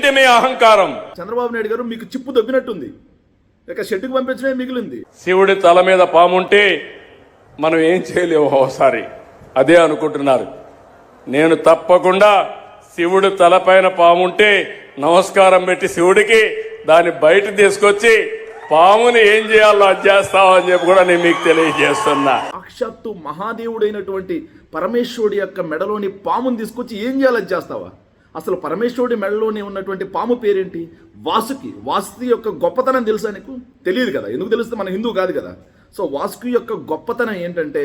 ఏంటి మీ అహంకారం? చంద్రబాబు నాయుడు గారు మీకు చిప్పు దొబ్బినట్టుంది, ఇక షెడ్డుకు పంపించడమే మిగిలింది. శివుడి తల మీద పాముంటే మనం ఏం చేయలేము, ఒకసారి అదే అనుకుంటున్నారు. నేను తప్పకుండా శివుడు తలపైన పాముంటే నమస్కారం పెట్టి శివుడికి దాన్ని బయట తీసుకొచ్చి పాముని ఏం చేయాలో అది చేస్తామని చెప్పి కూడా నేను మీకు తెలియజేస్తున్నా. సాక్షాత్తు మహాదేవుడైనటువంటి పరమేశ్వరుడి యొక్క మెడలోని పాముని తీసుకొచ్చి ఏం చేయాలని చేస్తావా? అసలు పరమేశ్వరుడి మెడలోని ఉన్నటువంటి పాము పేరేంటి? వాసుకి. వాసుకి యొక్క గొప్పతనం తెలుసా నీకు? తెలియదు కదా. ఎందుకు తెలుస్తే మన హిందూ కాదు కదా. సో వాసుకి యొక్క గొప్పతనం ఏంటంటే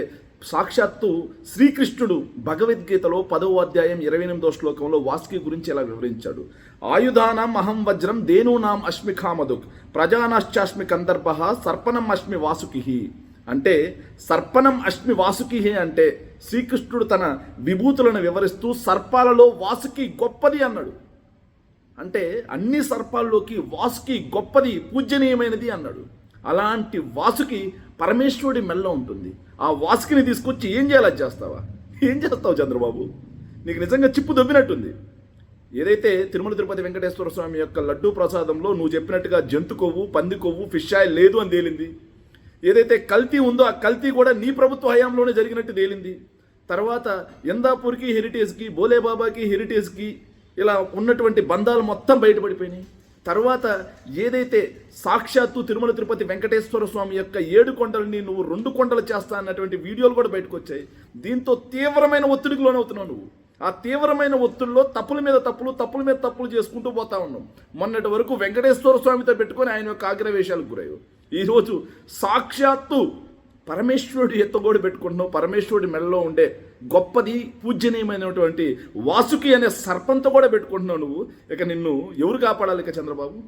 సాక్షాత్తు శ్రీకృష్ణుడు భగవద్గీతలో 10వ అధ్యాయం 28వ శ్లోకంలో వాసుకి గురించి ఎలా వివరించాడు. ఆయుధానాం అహం వజ్రం ధేనూనాం అశ్మి కామదుక్ ప్రజానాశ్చాస్మి కందర్భ సర్పణం అశ్మి వాసుకి. అంటే సర్పణం అశ్మి వాసుకి అంటే శ్రీకృష్ణుడు తన విభూతులను వివరిస్తూ సర్పాలలో వాసుకి గొప్పది అన్నాడు. అంటే అన్ని సర్పాల్లోకి వాసుకి గొప్పది, పూజనీయమైనది అన్నాడు. అలాంటి వాసుకి పరమేశ్వరుడి మెల్లో ఉంటుంది. ఆ వాసుకిని తీసుకొచ్చి ఏం చేయాలి చేస్తావా? ఏం చేస్తావు చంద్రబాబు? నీకు నిజంగా చిప్పు దొబ్బినట్టుంది. ఏదైతే తిరుమల తిరుపతి వెంకటేశ్వర స్వామి యొక్క లడ్డూ ప్రసాదంలో నువ్వు చెప్పినట్టుగా జంతు కొవ్వు, పంది కొవ్వు, ఫిష్ ఆయిల్ లేదు అని తేలింది. ఏదైతే కల్తీ ఉందో ఆ కల్తీ కూడా నీ ప్రభుత్వ హయాంలోనే జరిగినట్టు తేలింది. తర్వాత ఎందాపూర్కి హెరిటేజ్కి, బోలేబాబాకి హెరిటేజ్కి ఇలా ఉన్నటువంటి బంధాలు మొత్తం బయటపడిపోయినాయి. తర్వాత ఏదైతే సాక్షాత్తు తిరుమల తిరుపతి వెంకటేశ్వర స్వామి యొక్క 7 కొండలని నువ్వు 2 కొండలు చేస్తా అన్నటువంటి వీడియోలు కూడా బయటకు వచ్చాయి. దీంతో తీవ్రమైన ఒత్తిడికి లోనవుతున్నావు నువ్వు. ఆ తీవ్రమైన ఒత్తిడిలో తప్పుల మీద తప్పులు చేసుకుంటూ పోతా ఉన్నాం. మొన్నటి వరకు వెంకటేశ్వర స్వామితో పెట్టుకొని ఆయన యొక్క ఆగ్రవేశాలకు గురయ్యావు. ఈరోజు సాక్షాత్తు పరమేశ్వరుడు ఎత్తగోడు పెట్టుకుంటున్నావు. పరమేశ్వరుడి మెడలో ఉండే గొప్పది పూజనీయమైనటువంటి వాసుకి అనే సర్పంతో కూడా పెట్టుకుంటున్నావు నువ్వు. ఇక నిన్ను ఎవరు కాపాడాలి? ఇక చంద్రబాబు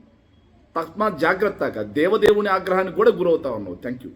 తస్మాత్ జాగ్రత్తగా దేవదేవుని ఆగ్రహానికి కూడా గురవుతా ఉన్నావు. Thank you.